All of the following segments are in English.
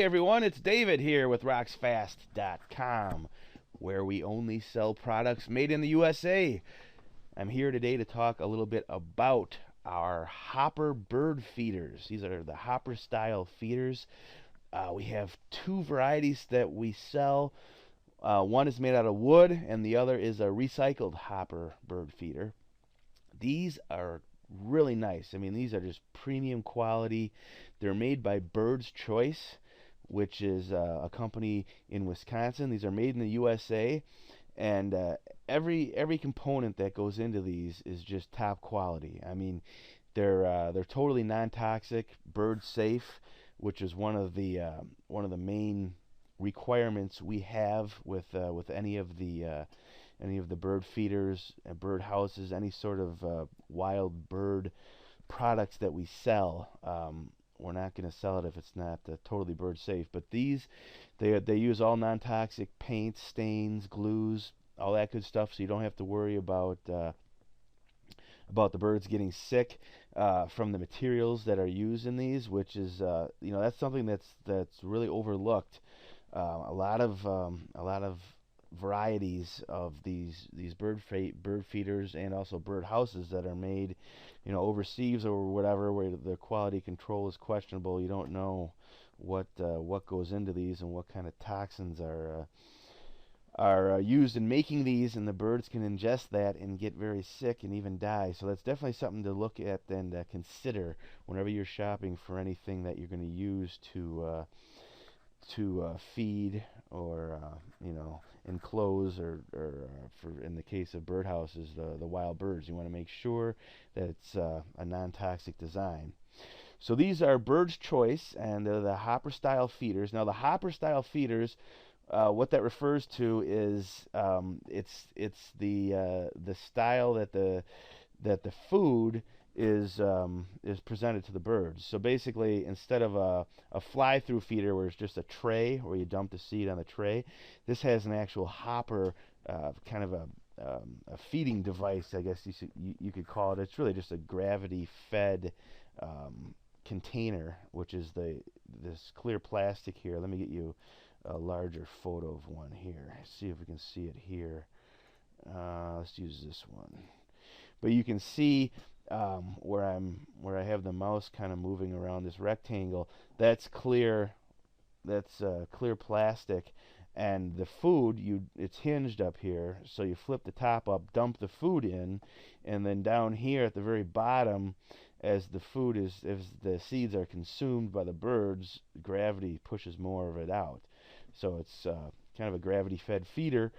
Hey everyone, it's David here with RocksFast.com, where we only sell products made in the USA. I'm here today to talk a little bit about our Hopper bird feeders. These are the Hopper style feeders. We have two varieties that we sell. One is made out of wood, and the other is a recycled Hopper bird feeder. These are really nice. I mean, these are just premium quality. They're made by Bird's Choice, which is a company in Wisconsin. These are made in the USA, and every component that goes into these is just top quality. I mean, they're totally non-toxic, bird safe, which is one of the main requirements we have with any of the bird feeders and bird houses, any sort of wild bird products that we sell. We're not going to sell it if it's not totally bird safe. But these, they use all non-toxic paints, stains, glues, all that good stuff, so you don't have to worry about the birds getting sick from the materials that are used in these, which is that's something that's really overlooked. A lot of varieties of these bird feeders and also bird houses that are made, overseas or whatever, where the quality control is questionable. You don't know what goes into these and what kind of toxins are used in making these, and the birds can ingest that and get very sick and even die. So that's definitely something to look at and consider whenever you're shopping for anything that you're going to use to feed or enclose or for in the case of birdhouses, the wild birds. You want to make sure that it's a non-toxic design. So these are Bird's Choice, and they're the Hopper style feeders. Now the Hopper style feeders, what that refers to is it's the style that the food is presented to the birds. So basically, instead of a fly-through feeder where it's just a tray where you dump the seed on the tray, this has an actual hopper, kind of a feeding device, I guess you could call it. It's really just a gravity-fed container, which is this clear plastic here. Let me get you a larger photo of one here. See if we can see it here. Let's use this one. But you can see where I have the mouse kind of moving around this rectangle. That's clear. That's clear plastic, and the food it's hinged up here. So you flip the top up, dump the food in, and then down here at the very bottom, as the seeds are consumed by the birds, gravity pushes more of it out. So it's kind of a gravity-fed feeder.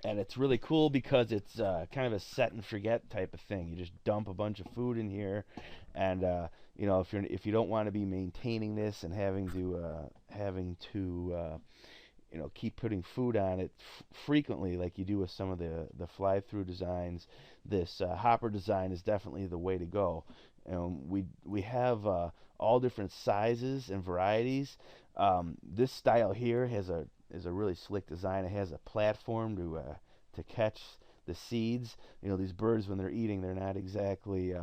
And it's really cool because it's kind of a set and forget type of thing. You just dump a bunch of food in here, and if you don't want to be maintaining this and having to keep putting food on it frequently like you do with some of the fly-through designs, this hopper design is definitely the way to go. We have all different sizes and varieties. This style here is a really slick design. It has a platform to catch the seeds. These birds, when they're eating, they're not exactly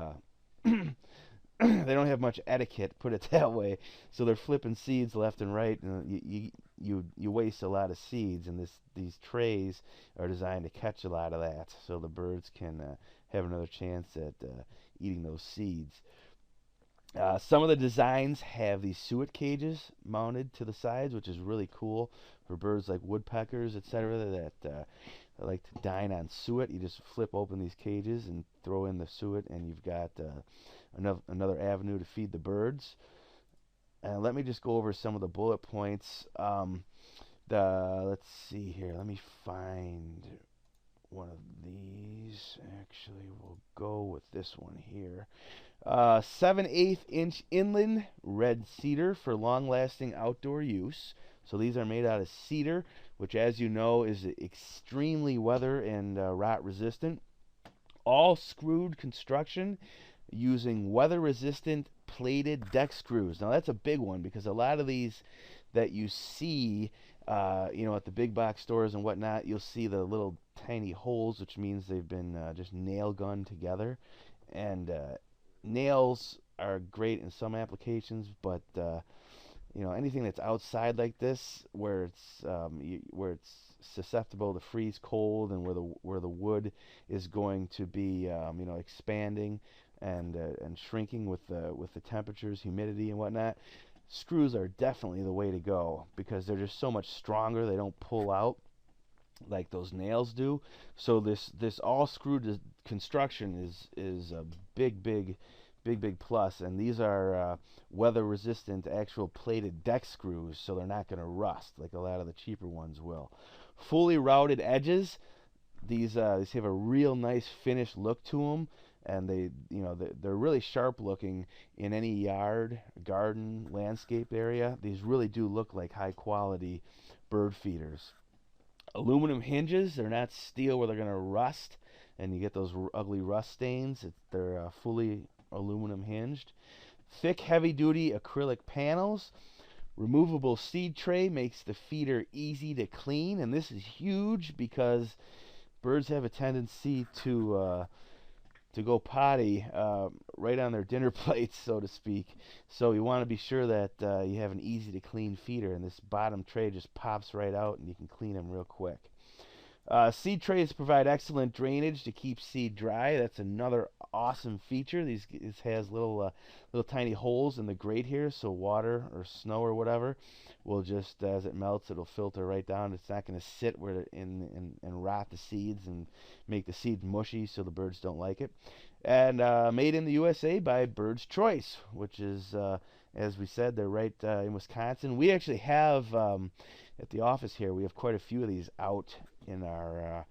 they don't have much etiquette, put it that way. So they're flipping seeds left and right, and you waste a lot of seeds. And these trays are designed to catch a lot of that, so the birds can have another chance at eating those seeds. Some of the designs have these suet cages mounted to the sides, which is really cool for birds like woodpeckers, etc., that like to dine on suet. You just flip open these cages and throw in the suet, and you've got another avenue to feed the birds. And let me just go over some of the bullet points. Let's see here. Let me find one of these. Actually, we'll go with this one here. 7/8 inch inland red cedar for long-lasting outdoor use. So these are made out of cedar, which, as you know, is extremely weather and rot resistant. All screwed construction using weather-resistant plated deck screws. Now that's a big one, because a lot of these that you see, at the big box stores and whatnot, you'll see the little tiny holes, which means they've been just nail gunned together. And nails are great in some applications, but you know, anything that's outside like this, where it's susceptible to freeze cold, and where the wood is going to be, you know, expanding and shrinking with the temperatures, humidity, and whatnot. Screws are definitely the way to go because they're just so much stronger. They don't pull out like those nails do. So this all screw construction is a big plus. And these are weather resistant, actual plated deck screws, so they're not going to rust like a lot of the cheaper ones will. Fully routed edges. These have a real nice finished look to them, and they're really sharp looking in any yard, garden, landscape area. These really do look like high quality bird feeders. Aluminum hinges. They're not steel where they're going to rust and you get those ugly rust stains. They're fully aluminum hinged. Thick, heavy duty acrylic panels. Removable seed tray makes the feeder easy to clean, and this is huge because birds have a tendency to go potty right on their dinner plates, so to speak. So you want to be sure that you have an easy to clean feeder, and this bottom tray just pops right out and you can clean them real quick. Seed trays provide excellent drainage to keep seed dry. That's another awesome feature. This has little tiny holes in the grate here, so water or snow or whatever will just, as it melts, it'll filter right down. It's not going to sit where and rot the seeds and make the seeds mushy, so the birds don't like it. And made in the USA by Bird's Choice, which is, as we said, they're right in Wisconsin. We actually have at the office here, we have quite a few of these out in our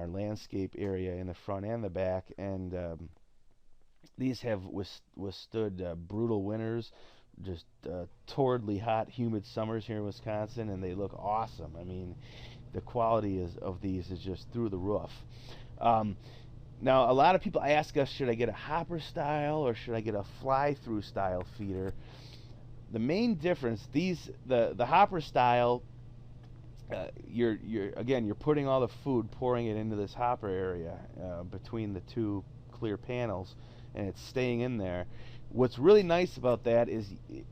landscape area in the front and the back, and these have withstood brutal winters, just torridly hot, humid summers here in Wisconsin, and they look awesome. I mean, the quality of these is just through the roof. Now, a lot of people ask us, should I get a hopper style or should I get a fly-through style feeder? The main difference, the hopper style, you're putting all the food, pouring it into this hopper area between the two clear panels, and it's staying in there. What's really nice about that is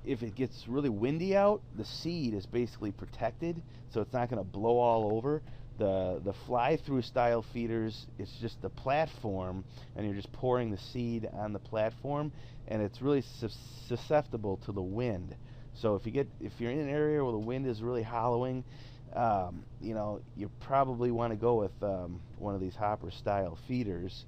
if it gets really windy out, the seed is basically protected, so it's not going to blow all over. The fly-through style feeders, it's just the platform, and you're just pouring the seed on the platform, and it's really susceptible to the wind. So if you're in an area where the wind is really hollowing, you know, you probably want to go with one of these hopper style feeders.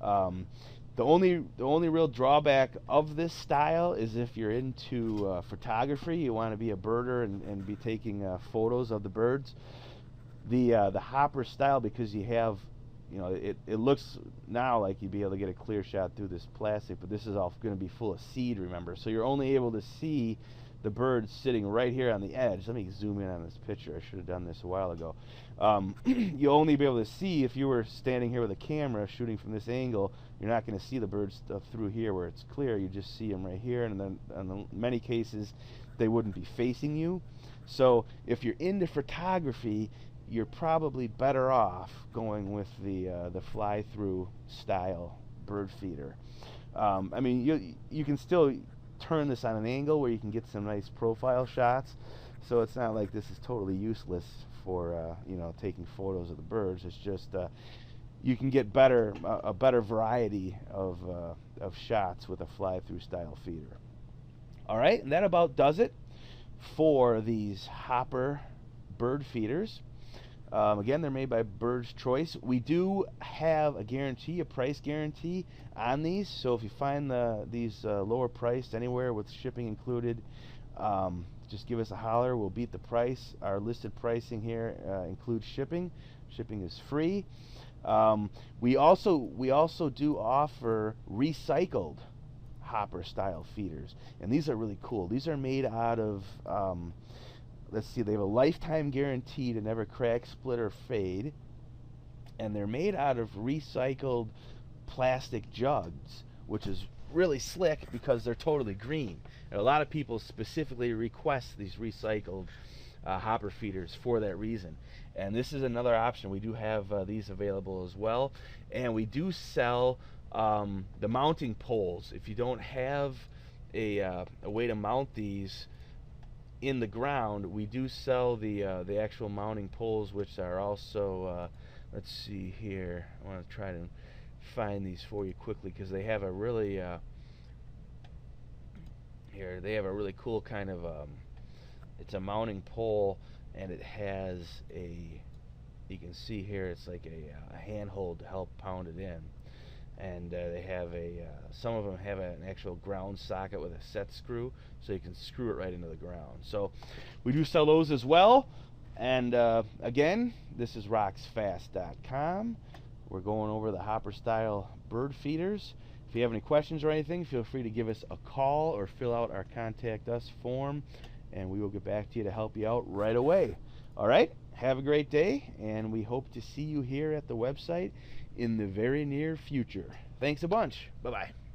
The only real drawback of this style is if you're into photography, you want to be a birder and be taking photos of the birds. The hopper style, because you have, you know, it looks now like you'd be able to get a clear shot through this plastic, but this is all going to be full of seed, remember, so you're only able to see the birds sitting right here on the edge. Let me zoom in on this picture. I should have done this a while ago. You'll only be able to see if you were standing here with a camera shooting from this angle. You're not going to see the birds through here where it's clear. You just see them right here, and then in many cases they wouldn't be facing you. So if you're into photography, you're probably better off going with the fly-through style bird feeder. I mean, you can still turn this on an angle where you can get some nice profile shots, so it's not like this is totally useless for you know, taking photos of the birds. It's just you can get a better variety of shots with a fly-through style feeder. All right, and that about does it for these hopper bird feeders. Again, they're made by Bird's Choice. We do have a guarantee, a price guarantee on these. So if you find these lower priced anywhere with shipping included, just give us a holler. We'll beat the price. Our listed pricing here includes shipping. Shipping is free. We also do offer recycled hopper style feeders, and these are really cool. These are made out of let's see, they have a lifetime guarantee to never crack, split, or fade. And they're made out of recycled plastic jugs, which is really slick because they're totally green. And a lot of people specifically request these recycled hopper feeders for that reason. And this is another option. We do have these available as well. And we do sell the mounting poles. If you don't have a way to mount these, in the ground, we do sell the actual mounting poles, which are also let's see here. I want to try to find these for you quickly because they have a really here they have a really cool kind of it's a mounting pole, and it has a, you can see here, it's like a handhold to help pound it in. And they have some of them have an actual ground socket with a set screw, so you can screw it right into the ground. So we do sell those as well. And again, this is rocksfast.com. We're going over the hopper style bird feeders. If you have any questions or anything, feel free to give us a call or fill out our contact us form, and we will get back to you to help you out right away. All right, have a great day, and we hope to see you here at the website in the very near future. Thanks a bunch. Bye-bye.